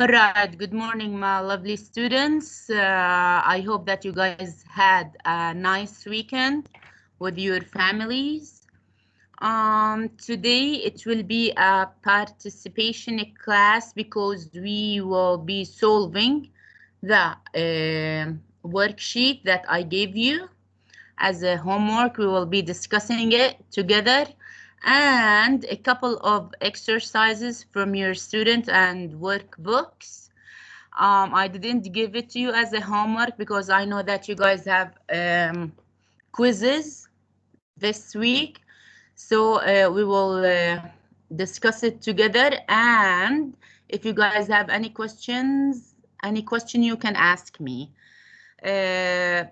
All right, good morning, my lovely students. I hope that you guys had a nice weekend with your families. Today it will be a participation class because we will be solving the worksheet that I gave you as a homework. We will be discussing it together and a couple of exercises from your student and workbooks. I didn't give it to you as a homework because I know that you guys have quizzes this week. So we will discuss it together. And if you guys have any questions, any question you can ask me.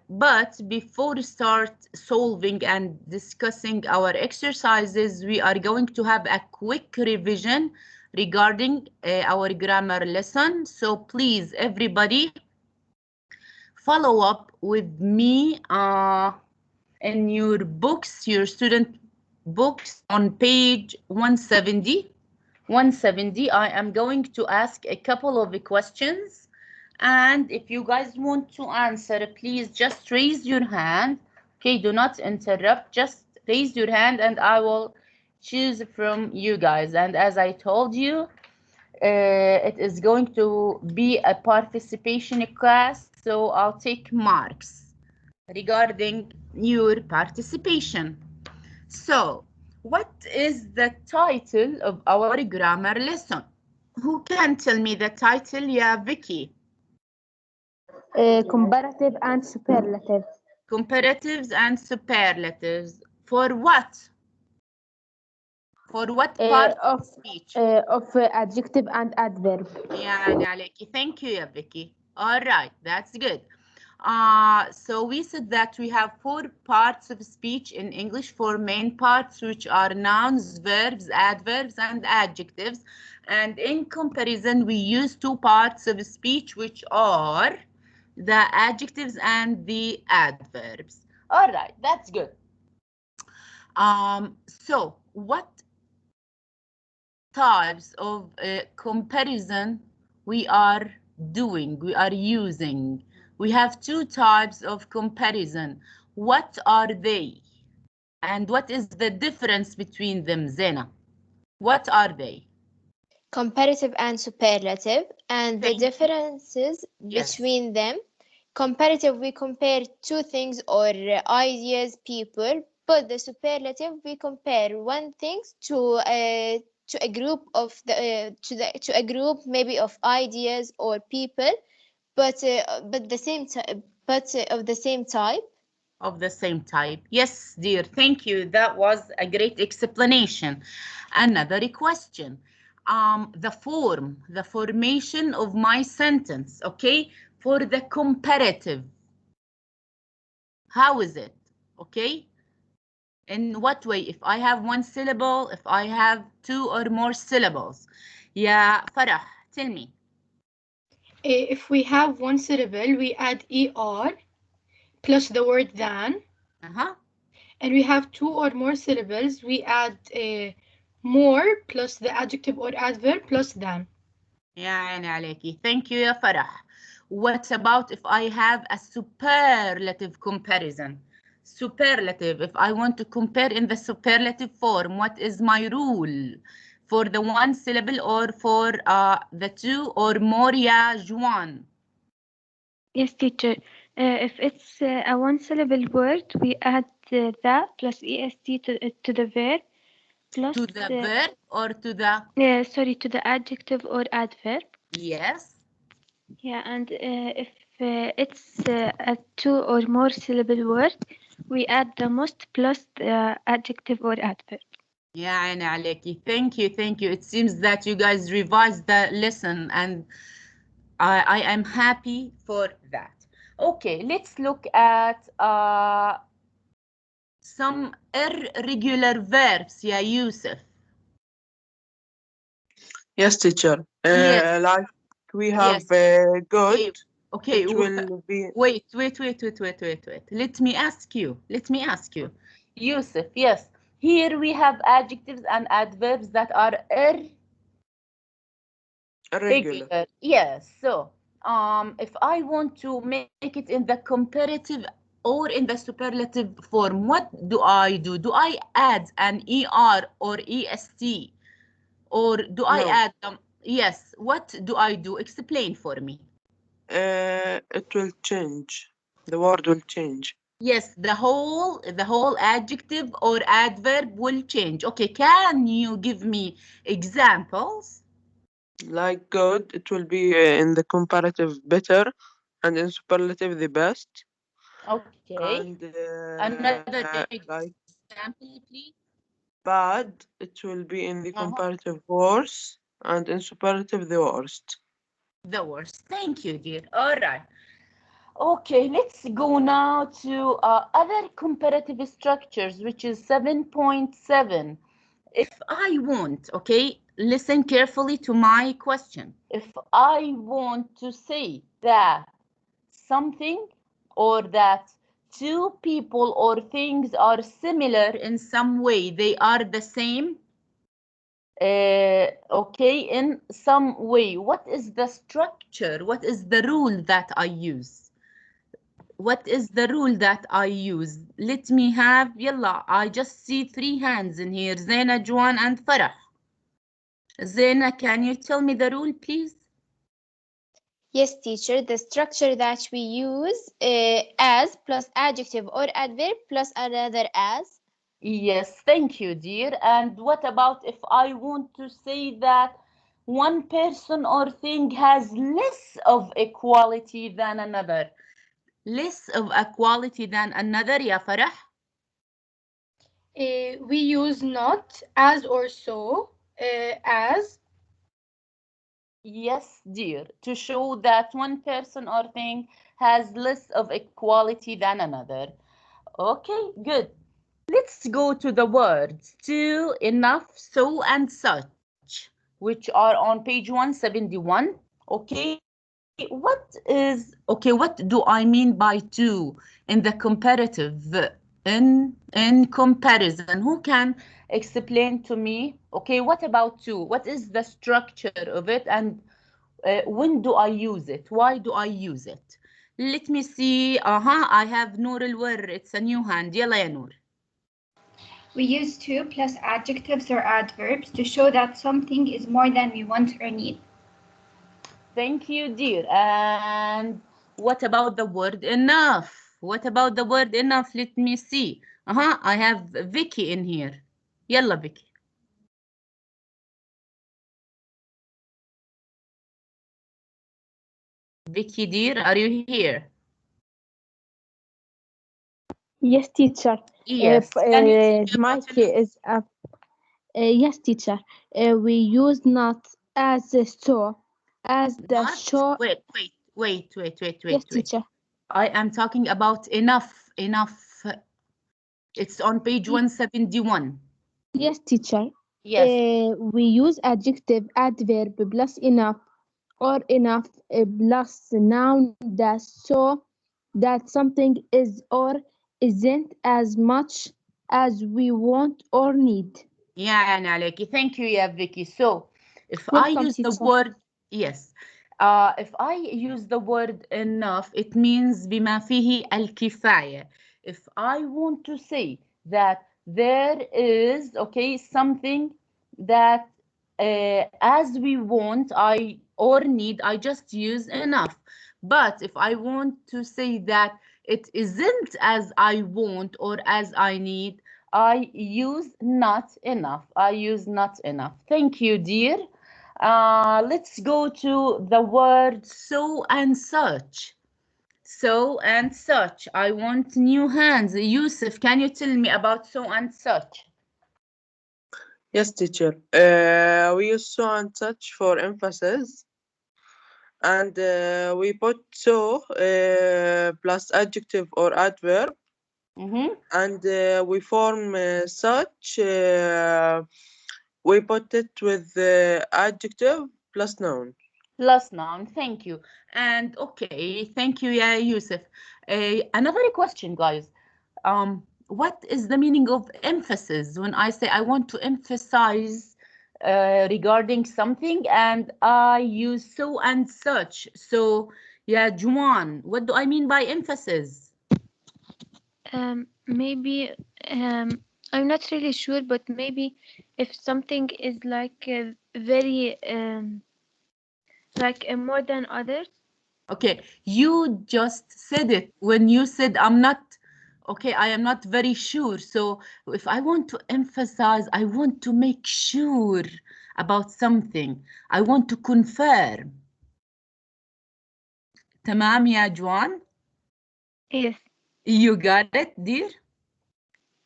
But before we start solving and discussing our exercises, we are going to have a quick revision regarding our grammar lesson. So please, everybody, follow up with me in your books, your student books on page 170. 170, I am going to ask a couple of questions. And if you guys want to answer, please just raise your hand. Okay, do not interrupt. Just raise your hand and I will choose from you guys. And as I told you, it is going to be a participation class, so I'll take marks regarding your participation. So, what is the title of our grammar lesson? Who can tell me the title? Yeah, Vicky. Comparative and superlative. Comparatives and superlatives. For what? For what part of speech? Of adjective and adverb. يعني عليكي. Thank you, yeah, Vicky. All right, that's good. So we said that we have 4 parts of speech in English, 4 main parts, which are nouns, verbs, adverbs, and adjectives. And in comparison, we use 2 parts of speech, which are the adjectives and the adverbs. All right, that's good. So what types of comparison we are doing, we are using? We have 2 types of comparison. What are they? And what is the difference between them, Zena? What are they? Comparative and superlative, and the differences between them. Comparative, we compare 2 things or ideas, people, but the superlative, we compare one thing to a group of to a group maybe of ideas or people, but the same of the same type. Of the same type. Yes, dear, thank you. That was a great explanation. Another question. The formation of my sentence, okay, for the comparative. How is it? Okay. In what way? If I have 1 syllable, if I have 2 or more syllables. Yeah, Farah, tell me. If we have 1 syllable, we add ER plus the word than. And we have 2 or more syllables, we add more plus the adjective or adverb plus than. يعني عليكي. Thank you, يا فرح. What about if I have a superlative comparison? Superlative, if I want to compare in the superlative form, what is my rule? For the 1 syllable or for the 2 or more, ya Juan? Yes, teacher. If it's a 1 syllable word, we add the plus est to the verb. Plus to the verb or to the? Sorry, to the adjective or adverb. Yes. Yeah, and if it's a 2 or more syllable word, we add the most plus the adjective or adverb. يعني عليكي. Thank you, thank you. It seems that you guys revised the lesson and I am happy for that. Okay, let's look at some irregular verbs, ya Yusuf. Yes, teacher. Yes. Like we have good. Okay. Will be... Wait. Let me ask you. Yusuf, yes. Here we have adjectives and adverbs that are Regular. Yes. So, if I want to make it in the comparative or in the superlative form, what do I do? Do I add an ER or EST? Or do I No. add yes, what do I do? Explain for me. It will change. The word will change. Yes, the whole adjective or adverb will change. Okay, can you give me examples? Like good, it will be in the comparative better, and in superlative the best. Okay. And Another like example, please. bad, it will be in the Uh-huh. comparative worse, and in superlative the worst. The worst. Thank you, dear. All right. Okay, let's go now to other comparative structures, which is 7.7. If I want, okay, listen carefully to my question. If I want to say that something or that two people or things are similar in some way, they are the same, okay, in some way, what is the structure? What is the rule that I use? What is the rule that I use? Let me have, yalla, I just see three hands in here, Zaina, Juan, and Farah. Zaina, can you tell me the rule, please? Yes, teacher. The structure that we use as plus adjective or adverb plus another as. Yes, thank you, dear. And what about if I want to say that one person or thing has less of a quality than another? Less of a quality than another, ya Farah? We use not, as, or so, as. Yes, dear, to show that one person or thing has less of a quality than another. Okay, good. Let's go to the words to, enough, so, and such, which are on page 171. Okay, what do I mean by to in the comparative? In comparison, who can explain to me? Okay, what about to? What is the structure of it, and when do I use it? Why do I use it? Let me see. I have Noor Al-War. It's a new hand. Yalla ya Noor. We use to plus adjectives or adverbs to show that something is more than we want or need. Thank you, dear. And what about the word enough? What about the word enough? Let me see. I have Vicky in here. Yalla, Vicky. Vicky, dear, are you here? Yes, teacher. Yes. Can you tell me My about key enough? is up. Yes, teacher. We use not as a so, as the Not. show. Wait. Yes, teacher. I am talking about enough. Enough. It's on page Y- 171. Yes, teacher. Yes. We use adjective, adverb plus enough or enough plus noun that show that something is or isn't as much as we want or need. Yeah, عليكي. Thank you, yeah, Vicky. So, if I Welcome, use the teacher. word, yes, if I use the word enough, it means بما فيه الكفاية. If I want to say that there is, okay, something that as we want, or need, I just use enough. But if I want to say that it isn't as I want or as I need, I use not enough. I use not enough. Thank you, dear. Let's go to the word so and such. So and such. I want new hands. Yusuf, can you tell me about so and such? Yes, teacher. We use so and such for emphasis, and we put so plus adjective or adverb, Mm-hmm. and we form such. We put it with adjective plus noun. Plus noun. Thank you. And okay, thank you, yeah, Yusuf. Another question, guys. What is the meaning of emphasis when I say I want to emphasize regarding something, and I use so and such. So, yeah, Juan, what do I mean by emphasis? Maybe I'm not really sure, but maybe if something is like very like more than others. Okay, you just said it when you said I'm not, okay, I am not very sure. So if I want to emphasize, I want to make sure about something. I want to confirm. تمام يا جوان? Yes, You got it, dear?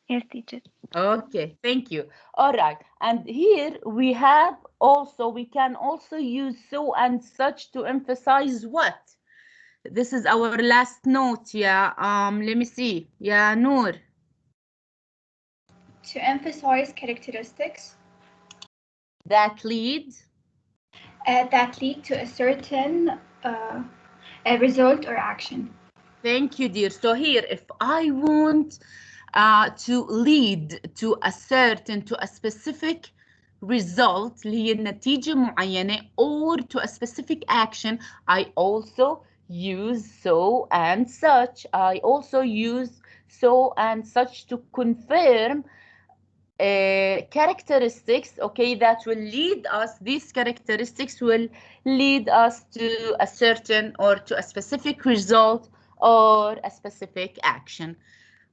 yes, teacher. Okay, thank you. All right, and here we have also, we can also use so and such to emphasize what? This is our last note, yeah. Let me see. Yeah, Noor. To emphasize characteristics That lead. that lead to a certain a result or action. Thank you, dear. So here, if I want to lead to a certain, to a specific result, اللي هي النتيجة معينة, or to a specific action, I also use so and such. I also use so and such to confirm characteristics, okay, that will lead us, these characteristics will lead us to a certain or to a specific result or a specific action.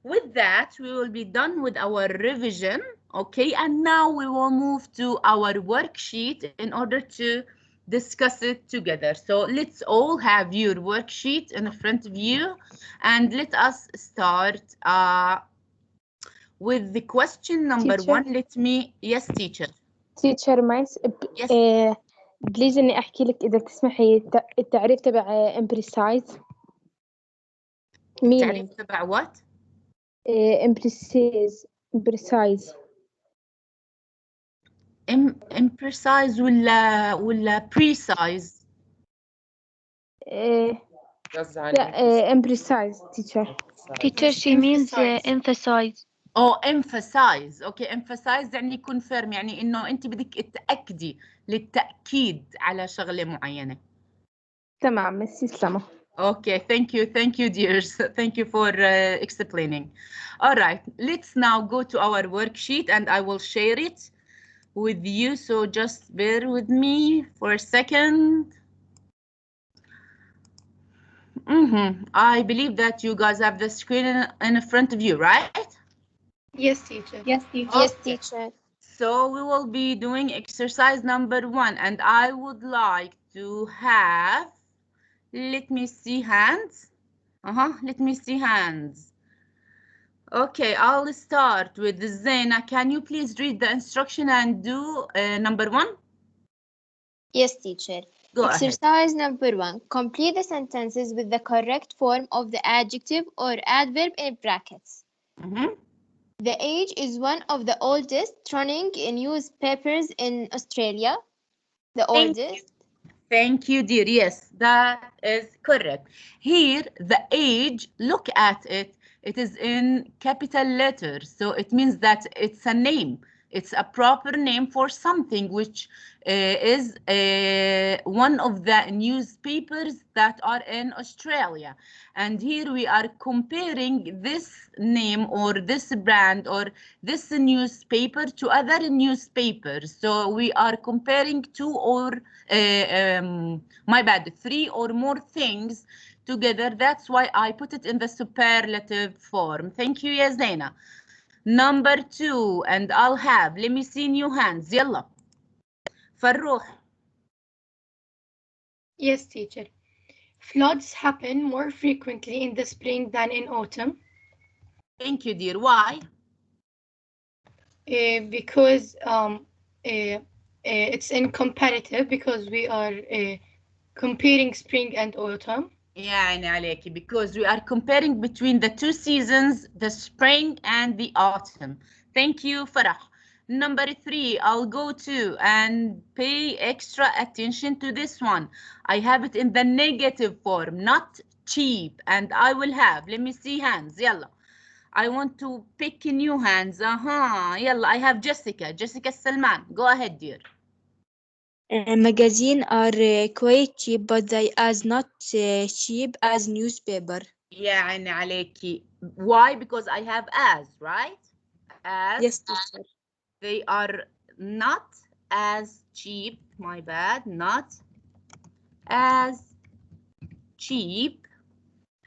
With that, we will be done with our revision, okay, and now we will move to our worksheet in order to discuss it together. So let's all have your worksheet in front of you, and let us start with the question number Teacher. 1. Let me, yes, teacher. teacher مايس Yes. بليز إني أحكي لك إذا تسمحي التعريف تبع imprecise تعريف meaning تبع what? imprecise imprecise ولا precise؟ لا imprecise teacher. Teacher, she means emphasize. Oh, emphasize. Okay, emphasize يعني confirm، يعني إنه أنت بدك تأكدي للتأكيد على شغلة معينة. تمام، ميرسي سلامة. Okay, thank you, dears. Thank you for explaining. All right, let's now go to our worksheet and I will share it with you. So just bear with me for a second. I believe that you guys have the screen in front of you, right? Yes, teacher. Yes, teacher. Yes, teacher. So we will be doing exercise number 1, and I would like to have, let me see hands. Let me see hands. Okay, I'll start with Zaina. Can you please read the instruction and do number 1? Yes, teacher. Go Exercise ahead. number 1. Complete the sentences with the correct form of the adjective or adverb in brackets. The age is one of the oldest running newspapers in Australia. The oldest. Thank you, dear. Yes, that is correct. Here, the age, look at it. It is in capital letters. So it means that it's a name. It's a proper name for something, which is one of the newspapers that are in Australia. And here we are comparing this name or this brand or this newspaper to other newspapers. So we are comparing two or, three or more things together. That's why I put it in the superlative form. Thank you, Yazena. Number 2, and I'll have, let me see new hands. Yalla. Farruh. Yes, teacher. Floods happen more frequently in the spring than in autumn. Thank you, dear. Why? Because it's in comparative, because we are comparing spring and autumn. يعني عليكي, because we are comparing between the two seasons, the spring and the autumn. Thank you, Farah. Number 3, I'll go to and pay extra attention to this one. I have it in the negative form, not cheap, and I will have, let me see hands, yalla. I want to pick new hands. Yalla, I have Jessica Salman. Go ahead, dear. Magazines are quite cheap, but they are not cheap as newspaper. يعني عليكي. Why? Because I have as, right? As. Yes, teacher. They are not as cheap, my bad, not as cheap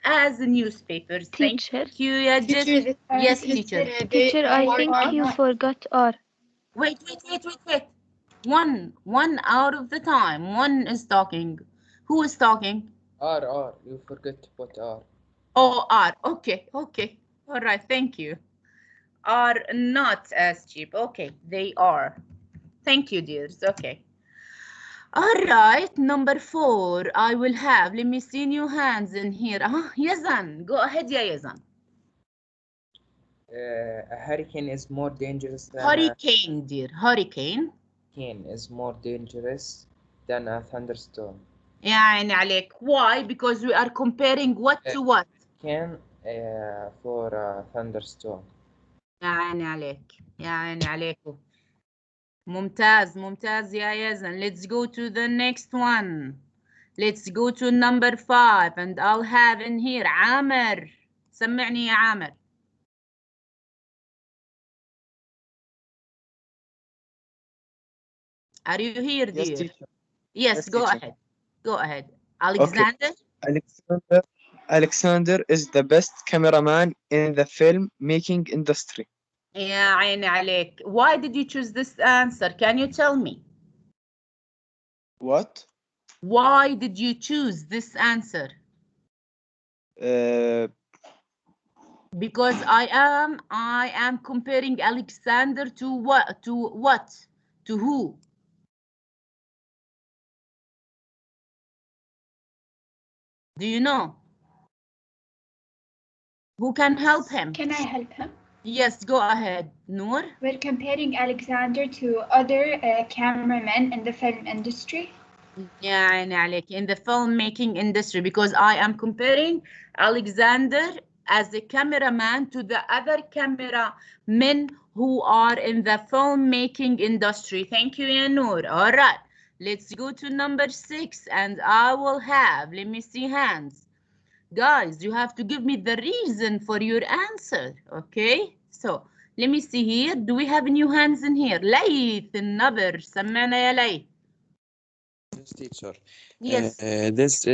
as newspapers. Teacher. Thank you, yeah, just, yes, teacher. Teacher, I think you forgot R. Wait. One out of the time. One is talking. Who is talking? R. You forget to put R. Oh, R. Okay. All right, thank you. Are not as cheap. Okay, they are. Thank you, dears. Okay. All right, number 4. I will have, let me see new hands in here. Yazan, go ahead, yeah, Yazan. A hurricane is more dangerous than hurricane, dear. Hurricane is more dangerous than a thunderstorm. يعني عليك. Why? Because we are comparing what to what? Can for a thunderstorm. يعني عليكم. ممتاز يا يزن. Let's go to the next one. Let's go to number 5 and I'll have in here عامر. سمعني يا عامر. Are you here, dear? Yes, teacher. Yes, go teacher. ahead. Alexander? Okay. Alexander is the best cameraman in the film making industry. يا عيني عليك. Why did you choose this answer? Can you tell me? What? Why did you choose this answer? Because I am comparing Alexander to what? To who? Do you know? Who can help him? Can I help him? Yes, go ahead, Noor. We're comparing Alexander to other cameramen in the film industry. يعني عليك, in the filmmaking industry, because I am comparing Alexander as a cameraman to the other cameramen who are in the filmmaking industry. Thank you, Noor. All right, let's go to number 6 and I will have, let me see hands. Guys, you have to give me the reason for your answer, okay? So, let me see here. Do we have new hands in here? ليث النبر, سمعنا يا ليث. Yes, teacher. Yes. This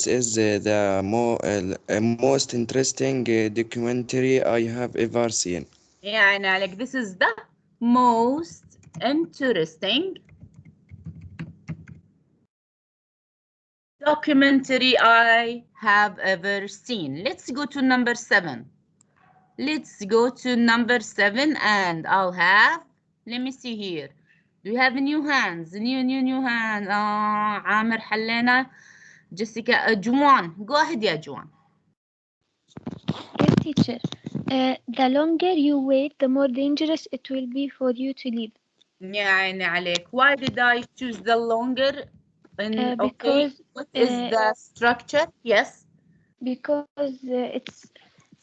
is the most interesting documentary I have ever seen. يعني عليك, this is the most interesting documentary I have ever seen. Let's go to number 7. Let's go to number 7 and I'll have, let me see here. Do you have new hands? New hands. عامر حلينا. Jessica, Juan. Go ahead, yeah, Juan. Yes, teacher. The longer you wait, the more dangerous it will be for you to leave. يعني عليك. Why did I choose the longer? Because okay. What is the structure? Yes. Because it's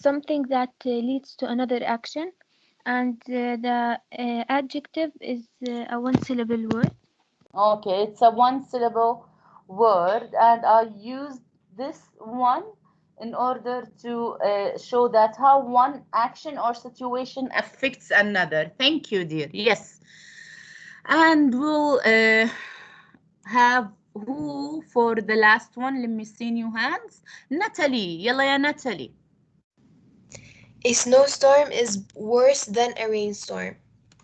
something that leads to another action, and the adjective is a one-syllable word. Okay, it's a one-syllable word, and I used this one in order to show that how one action or situation affects another. Thank you, dear. Yes. And we'll have who for the last one. Let me see new hands. Natalie. Yalla ya Natalie. A snowstorm is worse than a rainstorm.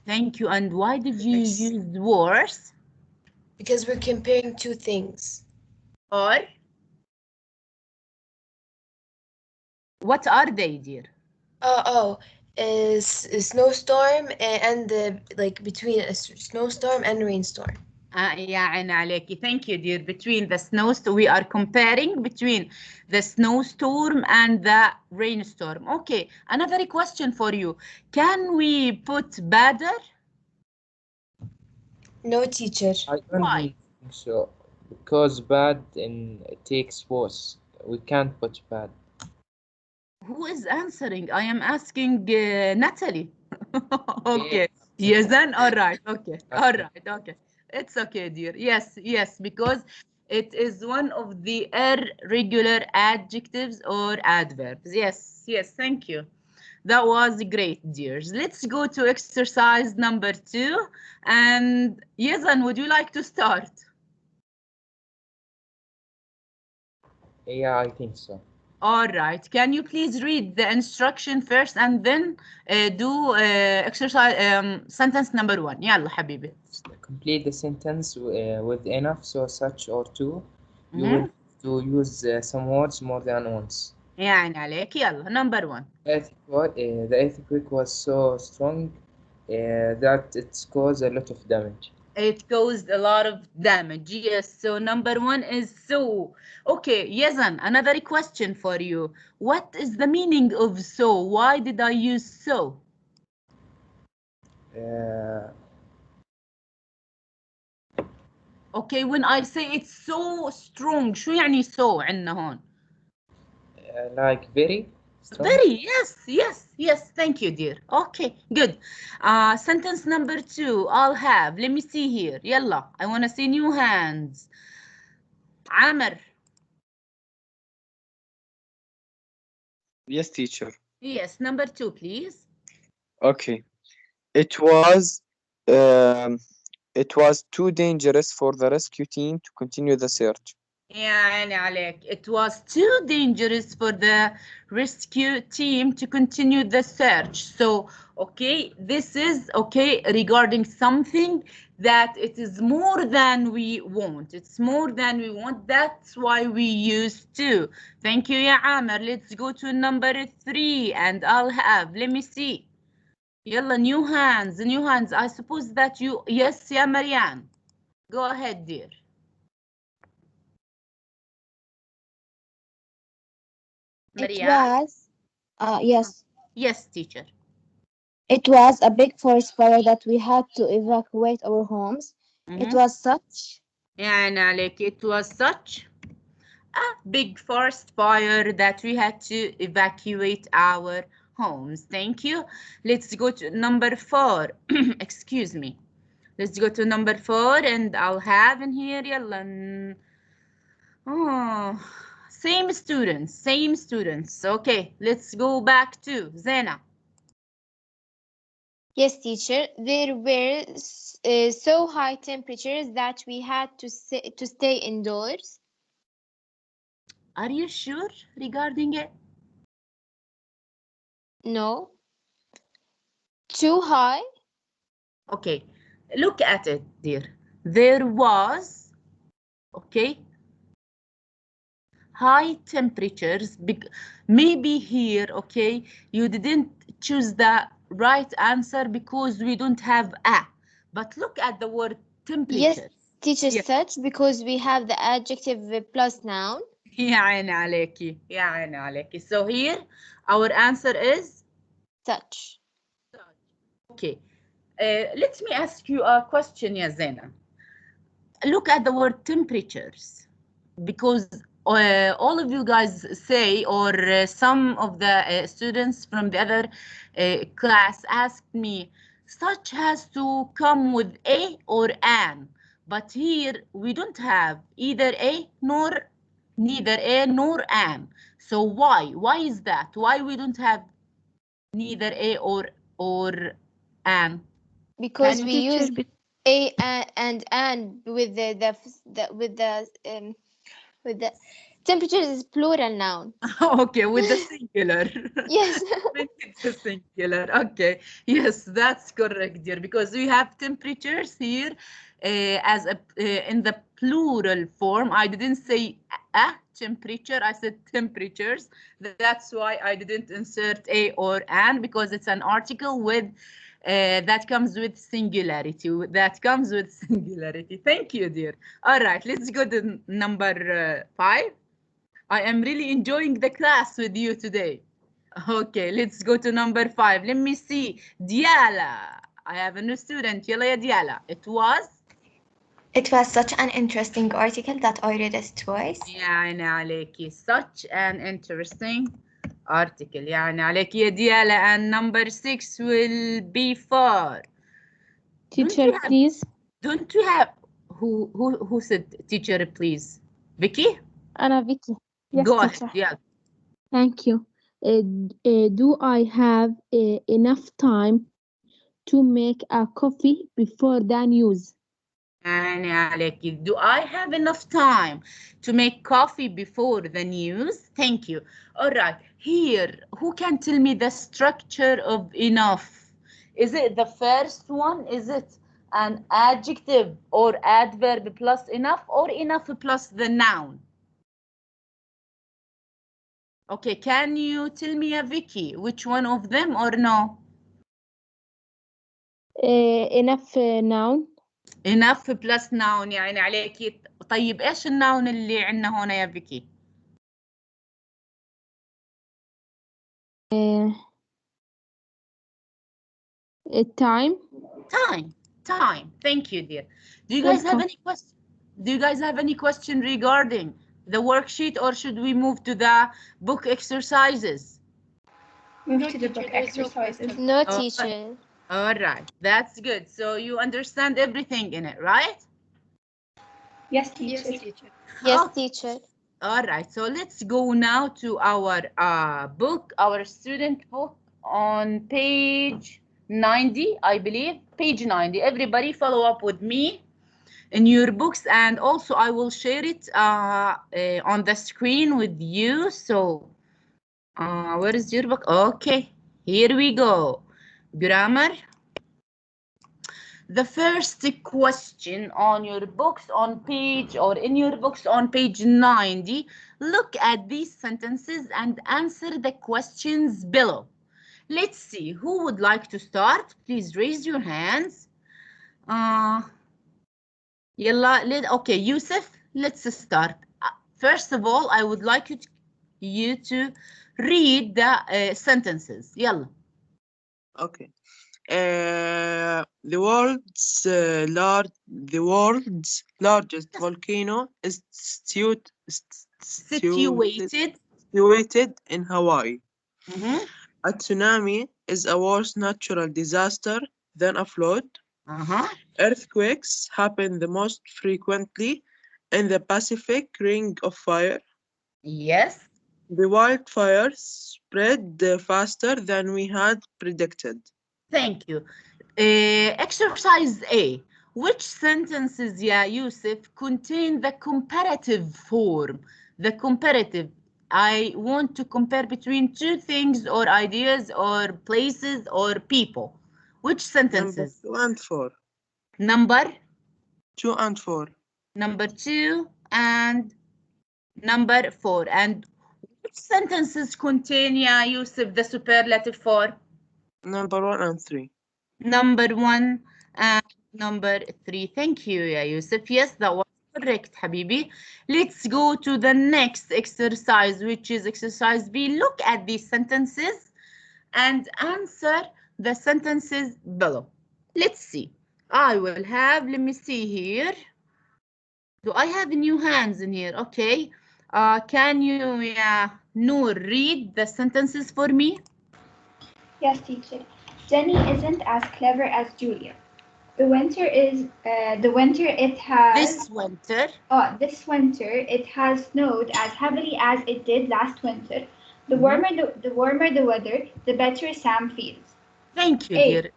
Thank you. And why did you use worse? Because we're comparing two things. Or? What are they, dear? Is a snowstorm and like between a snowstorm and rainstorm. يعني عليكي. Thank you, dear. Between the snowstorm, we are comparing between the snowstorm and the rainstorm. Okay, another question for you. Can we put better? No, teacher. I don't think so. Because bad takes worse. We can't put bad. Who is answering? I am asking Natalie. Okay. Yes, then all right. Okay. All right. Okay. It's okay, dear. Yes, yes, because it is one of the irregular adjectives or adverbs. Yes, yes, thank you. That was great, dears. Let's go to exercise number 2. And Yazan, would you like to start? Yeah, I think so. All right. Can you please read the instruction first and then do exercise sentence number 1. يلا حبيبي. Complete the sentence with enough, so such or to. You will have to use some words more than once. يعني عليك. يلا number 1. The earthquake was so strong that it caused a lot of damage. It caused a lot of damage. Yes. So number 1 is so. Okay, Yazan, another question for you. What is the meaning of so? Why did I use so? Okay, when I say it's so strong, شو يعني so عندنا هون؟ Like very strong. Very, yes, yes, yes. Thank you, dear. Okay, good. Sentence number 2, I'll have. Let me see here. Yalla, I want to see new hands. Amr. Yes, teacher. Yes, number 2, please. Okay. It was too dangerous for the rescue team to continue the search. يعني عليك. It was too dangerous for the rescue team to continue the search. So, okay, this is, okay, regarding something that it is more than we want. It's more than we want. That's why we use to. Thank you, ya Amr. Let's go to number 3 and I'll have, let me see. Yalla, new hands, new hands. I suppose that you, yes, ya Marianne. Go ahead, dear. It was, yes. Yes, teacher. It was a big forest fire that we had to evacuate our homes. It was such. يعني عليك. It was such a big forest fire that we had to evacuate our homes. Thank you. Let's go to number 4. Excuse me. Let's go to number 4 and I'll have in here. يلا. Oh, same students. Okay, let's go back to Zena. Yes, teacher. There were so high temperatures that we had to stay indoors. Are you sure regarding it? No. Too high? Okay, look at it, dear. There was, okay, high temperatures. Maybe here, okay, you didn't choose the right answer because we don't have a. But look at the word temperature. Yes, teacher, such, because we have the adjective plus noun. يا عيني عليكي. يا عيني عليكي. So here, our answer is such. Okay. Let me ask you a question, ya Zena. Look at the word temperatures, because all of you guys say, or some of the students from the other class asked me, such has to come with a or an, but here we don't have either neither a nor an. So why is that? Why we don't have neither a or an? Because we use a and an with the temperatures is plural noun. Okay, with the singular. Yes. It's a singular. Okay. Yes, that's correct, dear. Because we have temperatures here as in the plural form. I didn't say a temperature. I said temperatures. That's why I didn't insert a or an, because it's an article with that comes with singularity. Thank you, dear. All right, let's go to number 5. I am really enjoying the class with you today. Okay, let's go to number 5. Let me see. Diala. I have a new student. Yalla ya Diala. It was such an interesting article that I read it twice. يعني عليكي. Such an interesting article. يعني عليكي يا Diala. And number 6 will be for. Teacher, please. Don't you have? who said teacher, please? Vicky? أنا Vicky. Yes, Go teacher. ahead. Yeah. Thank you. Do I have enough time to make a coffee before the news? Do I have enough time to make coffee before the news? Thank you. All right. Here, who can tell me the structure of enough? Is it the first one? Is it an adjective or adverb plus enough, or enough plus the noun? Okay, can you tell me, Vicky, which one of them or no? Enough noun. Enough plus noun يعني عليكي. طيب ايش الناون اللي عندنا هنا يا فيكي؟ Time. Time. Thank you, dear. Do you guys have any question? Do you guys have any question regarding the worksheet, or should we move to the book exercises? Move to the book exercises. No, teacher. All right, that's good. So you understand everything in it, right? Yes, teacher. Yes, teacher. All right, so let's go now to our book, our student book on page 90, I believe. Page 90. Everybody follow up with me in your books, and also I will share it on the screen with you. So where is your book? Okay, here we go. Grammar. The first question on your books on page, or in your books on page 90, look at these sentences and answer the questions below. Let's see, who would like to start? Please raise your hands. Okay, Yusuf, let's start. First of all, I would like you to read the sentences. Yalla. Okay. The world's largest volcano is situated in Hawaii. A tsunami is a worse natural disaster than a flood. Earthquakes happen the most frequently in the Pacific Ring of Fire. Yes. The wildfires spread faster than we had predicted. Thank you. Exercise A. Which sentences, ya Yusuf, contain the comparative form? The comparative. I want to compare between two things or ideas or places or people. Which sentences? Number 2 and 4. Number? 2 and 4. Number 2 and number 4. And which sentences contain, ya Yusuf, the superlative for? Number 1 and 3. Number 1 and number 3. Thank you, ya Yusuf. Yes, that was correct, Habibi. Let's go to the next exercise, which is exercise B. Look at these sentences and answer the sentences below. Let's see. I will have, let me see here. Do I have new hands in here? Okay. Can you, Noor, read the sentences for me? Yes, teacher. Jenny isn't as clever as Julia. The winter it has. This winter. This winter it has snowed as heavily as it did last winter. The warmer the weather, the better Sam feels. Thank you, dear.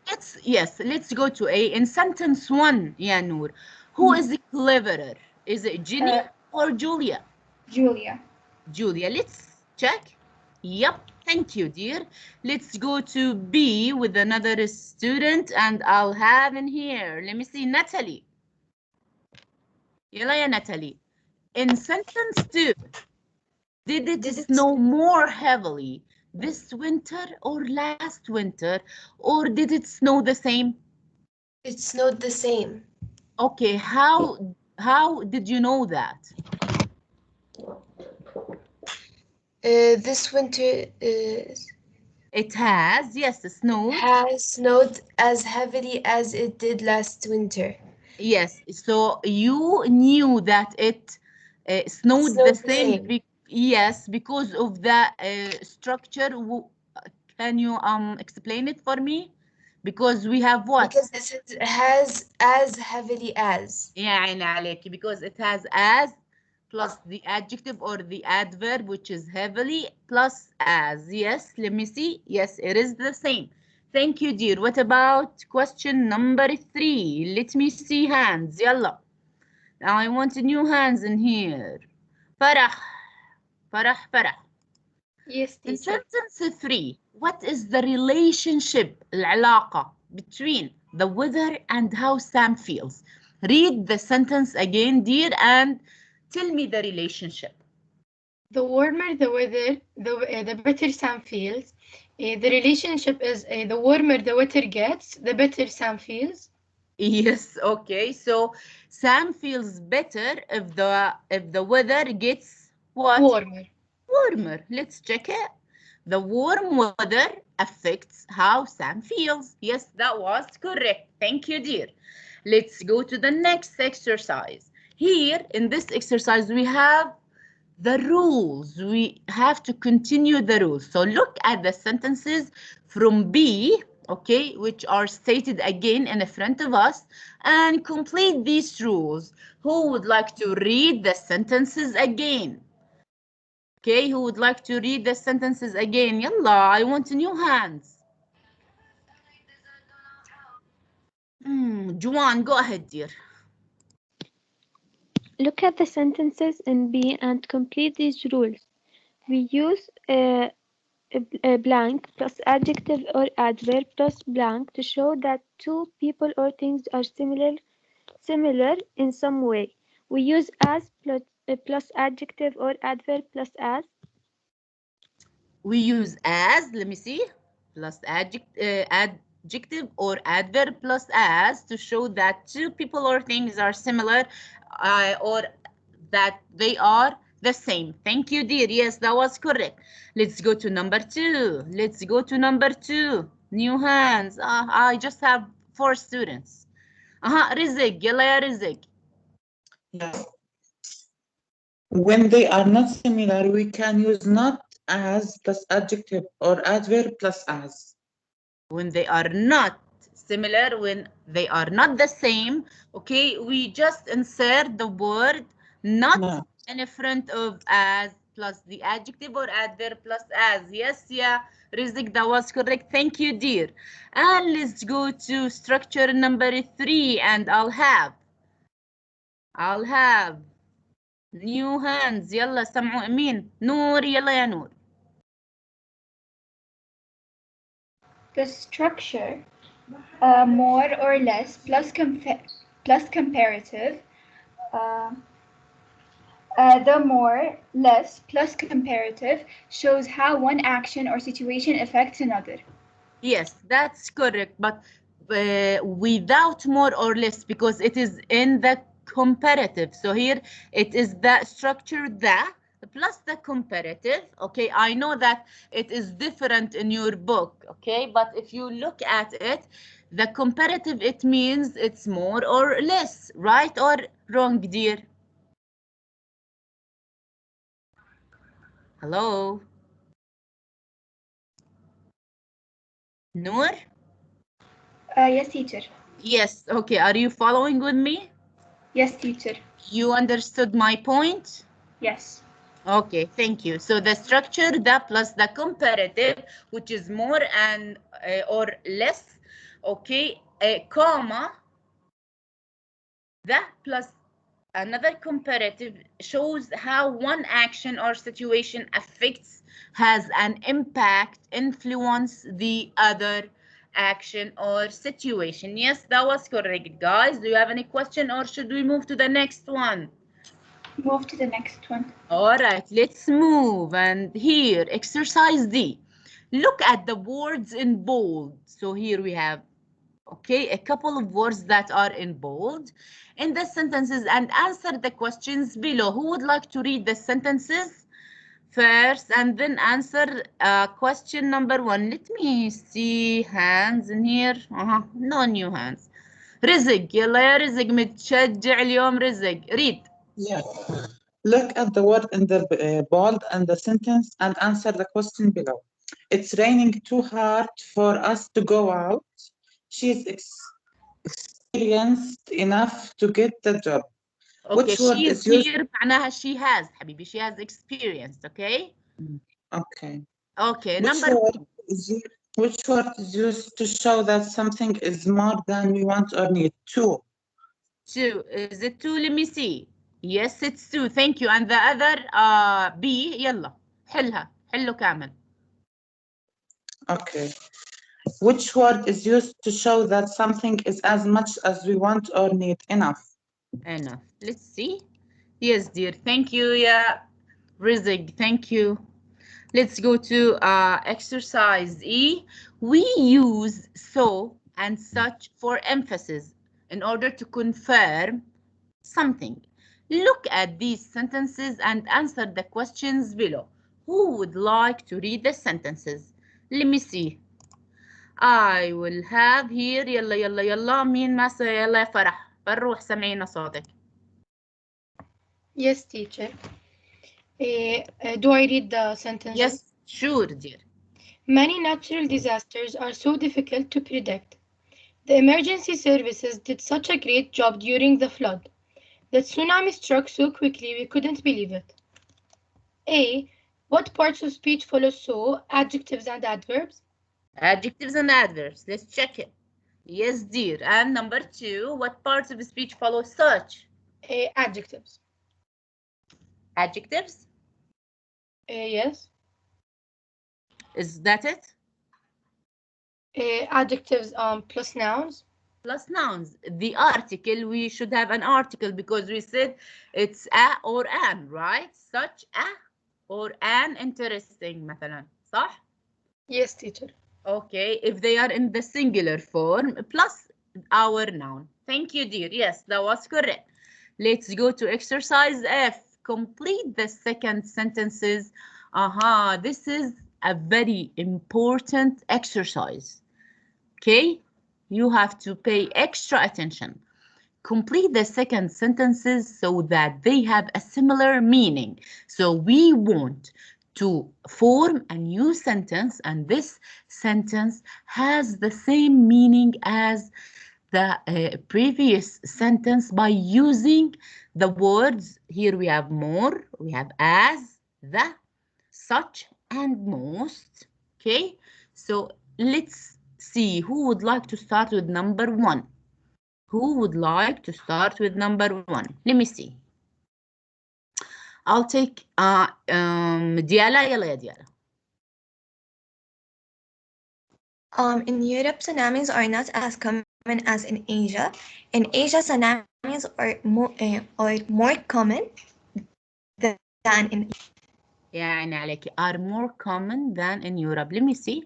Let's go to A. In sentence 1, ya Noor, who is cleverer? Is it Jenny or Julia? Julia. Julia. Let's check. Yep. Thank you, dear. Let's go to B with another student, and I'll have in here. Let me see, Natalie. Yalla, ya Natalie. In sentence 2, did it snow more heavily this winter or last winter, or did it snow the same? It snowed the same. Okay, how did you know that? This winter it has, yes, snowed. Has snowed as heavily as it did last winter. Yes, so you knew that it snowed the same. Yes, because of the structure. Can you explain it for me? Because we have what? Because it has as heavily as. يعني عليكي, because it has as plus the adjective or the adverb, which is heavily, plus as. Yes, let me see. Yes, it is the same. Thank you, dear. What about question number 3? Let me see hands. Yalla. Now I want new hands in here. Farah. Farah, Farah. Yes, In teacher. sentence 3, what is the relationship, العلاقة, between the weather and how Sam feels? Read the sentence again, dear, and tell me the relationship. The warmer the weather, the better Sam feels. The relationship is the warmer the weather gets, the better Sam feels. Yes, okay. So Sam feels better if the weather gets what? Warmer. Warmer. Let's check it. The warm weather affects how Sam feels. Yes, that was correct. Thank you, dear. Let's go to the next exercise. Here in this exercise, we have the rules. We have to continue the rules. So look at the sentences from B, okay, which are stated again in front of us, and complete these rules. Who would like to read the sentences again? Okay, who would like to read the sentences again? Yalla, I want new hands. Juwan, go ahead, dear. Look at the sentences in B and complete these rules. We use a blank plus adjective or adverb plus blank to show that two people or things are similar in some way. We use as plus adjective or adverb plus as. We use as, let me see, plus adjective or adverb plus as to show that two people or things are similar or that they are the same. Thank you, dear. Yes, that was correct. Let's go to number 2. Let's go to number 2. New hands. I just have 4 students. Rizig, yalla ya Rizig. Yes. When they are not similar, we can use not as plus adjective or adverb plus as. When they are not similar, when they are not the same, okay, we just insert the word not in front of as plus the adjective or adverb plus as. Yes, yeah, Rizk, that was correct. Thank you, dear. And let's go to structure number 3, and I'll have new hands. يلا سمعوا أمين. نور يلا يا نور. The structure, more or less plus comparative. The more, less plus comparative shows how one action or situation affects another. Yes, that's correct, but without more or less, because it is in the comparative. So here it is the structure the plus the comparative. Okay, I know that it is different in your book, okay, but if you look at it, the comparative, it means it's more or less, right or wrong, dear? Hello? Noor? Yes, teacher. Yes, okay, are you following with me? Yes, teacher. You understood my point? Yes. Okay, thank you. So the structure, the plus the comparative, which is more and or less, okay, comma, the plus another comparative shows how one action or situation affects, has an impact, influence the other action or situation. Yes, that was correct, guys. Do you have any question or should we move to the next one? Move to the next one. All right, let's move. And here, exercise D. Look at the words in bold. So here we have, okay, a couple of words that are in bold in the sentences and answer the questions below. Who would like to read the sentences first and then answer question number 1? Let me see hands in here. No new hands. رزق يلا يا رزق متشجع اليوم رزق read. Yes. Look at the word in the bold and the sentence and answer the question below. It's raining too hard for us to go out. she's experienced enough to get the job. Okay, Which word she is is used? here معناها she has حبيبي, she has experienced, okay? Okay. Okay, Which number word which word is used to show that something is more than we want or need? Two. two. Is it two? Let me see. Yes, it's two. Thank you. And the other B, يلا حلها حله كامل. Okay. Which word is used to show that something is as much as we want or need? Enough. Enough. Let's see. Yes, dear. Thank you. Yeah, Rizig. Thank you. Let's go to exercise E. We use so and such for emphasis in order to confirm something. Look at these sentences and answer the questions below. Who would like to read the sentences? Let me see. I will have here يلا يلا يلا مين ما يلا يا فرح بنروح سمعينا صوتك. Yes, teacher. Do I read the sentences? Yes, sure, dear. Many natural disasters are so difficult to predict. The emergency services did such a great job during the flood. The tsunami struck so quickly we couldn't believe it. A. What parts of speech follow so? Adjectives and adverbs? Adjectives and adverbs. Let's check it. Yes, dear. And number two, what parts of speech follow such? Adjectives. Adjectives? Yes. Is that it? Adjectives plus nouns. Plus nouns. The article, we should have an article because we said it's a or an, right? Such a or an interesting مثلا. صح? Yes, teacher. Okay, if they are in the singular form, plus our noun. Thank you, dear. Yes, that was correct. Let's go to exercise F. Complete the second sentences. This is a very important exercise. Okay, you have to pay extra attention. Complete the second sentences so that they have a similar meaning. So we want to form a new sentence, and this sentence has the same meaning as the previous sentence by using the words. Here we have more, we have as, the, such, and most. Okay, so let's see who would like to start with number one. Who would like to start with number one? Let me see. I'll take Diala. يلا يا Diala. In Europe, tsunamis are not as common as in Asia. In Asia, tsunamis are more common than in يعني عليك are more common than in Europe. Let me see.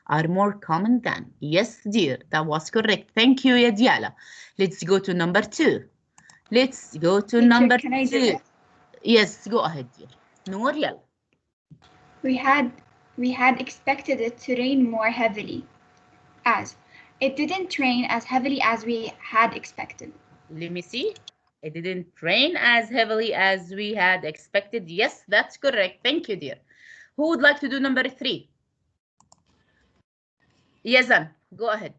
Are more common than. Yes, dear. That was correct. Thank you, يا Diala. Let's go to number two. Let's go to Teacher, number can I do two. it? Yes, go ahead, dear. Noor, يلا. We had expected it to rain more heavily. As it didn't rain as heavily as we had expected. Let me see. It didn't rain as heavily as we had expected. Yes, that's correct. Thank you, dear. Who would like to do number three? Yazan, go ahead.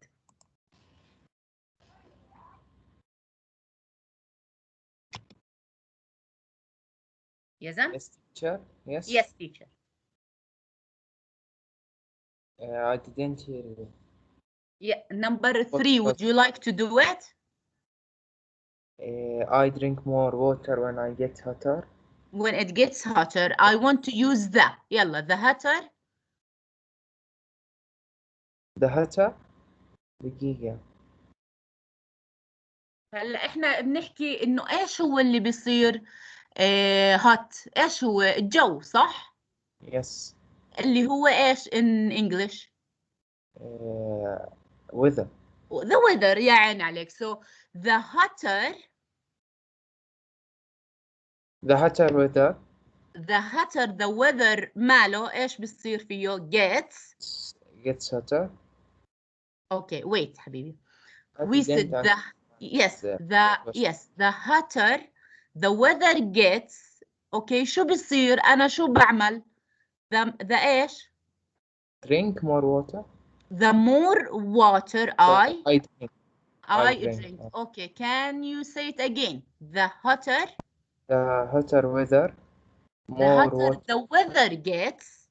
Yazan? Yes, teacher. Yes. Yes, teacher. I didn't hear you. Yeah, number three, would you like to do it? I drink more water when I get hotter. When it gets hotter, I want to use the. يلا, the hotter. The hotter. دقيقة. هلا احنا بنحكي انه ايش هو اللي بيصير hot. ايش هو الجو، صح؟ Yes. اللي هو ايش in English؟ Weather. The weather. يا عين عليك. So the hotter. The hotter weather. The hotter the weather ماله ايش بيصير فيه؟ gets hotter. Okay, wait حبيبي. We said the the hotter the weather gets. Okay, شو بيصير؟ أنا شو بعمل؟ the ايش؟ Drink more water. The more water I drink. drink. Okay, can you say it again? The hotter weather, the more hotter water. the weather gets,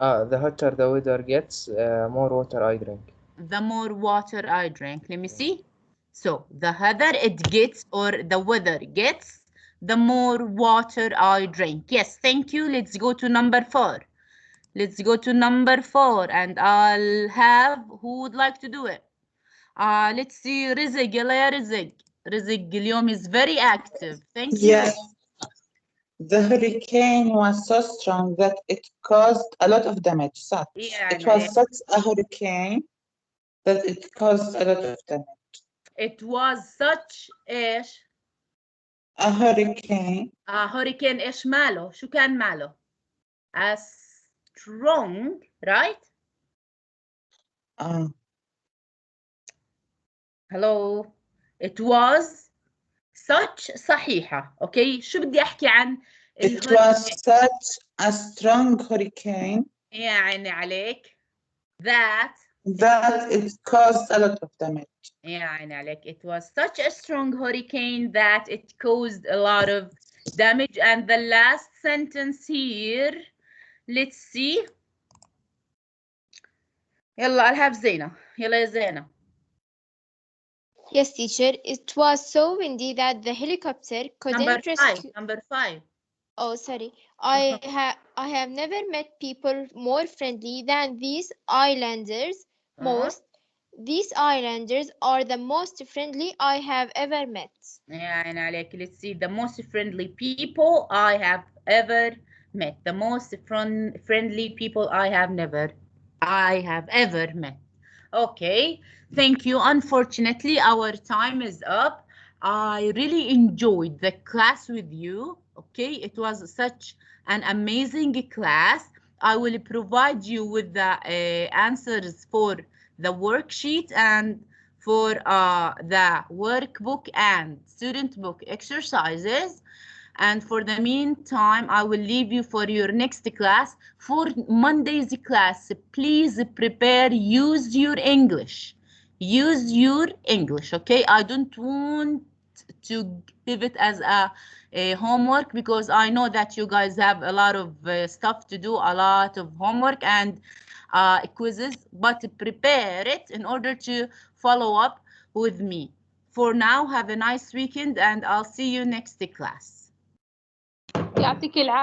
The hotter the weather gets, more water I drink. the more water I drink. Let me see. So the hotter it gets or the weather gets, the more water I drink. Yes, thank you. Let's go to number 4. Let's go to number 4 and I'll have who would like to do it. Let's see رزق. يلا يا رزق. رزق اليوم is very active. Thank you. Yes. The hurricane was so strong that it caused a lot of damage. It was such a hurricane that it caused a lot of damage. It was such إيش؟ A hurricane. hurricane إيش ماله؟ شو كان ماله؟ A strong, right? Hello. It was such صحيحة. Okay. شو بدي أحكي عن It was such a strong hurricane. يعني عليك. That it caused a lot of damage. يعني عليك. It was such a strong hurricane that it caused a lot of damage. And the last sentence here, let's see. يلا I'll have زينة. يلا يا زينة. Yes, teacher. It was so windy that the helicopter couldn't rescue. Number 5. Oh, sorry. I have never met people more friendly than these islanders. These islanders are the most friendly I have ever met. يعني عليك. Let's see. The most friendly people I have ever met. The most friendly people I have ever met. Okay. Thank you. Unfortunately, our time is up. I really enjoyed the class with you. Okay. It was such an amazing class. I will provide you with the answers for the worksheet and for the workbook and student book exercises. And for the meantime, I will leave you for your next class. For Monday's class, please prepare, use your English. Use your English, okay? I don't want to give it as a homework because I know that you guys have a lot of stuff to do, a lot of homework and quizzes, but prepare it in order to follow up with me. For now, have a nice weekend and I'll see you next class. يعطيك العافية.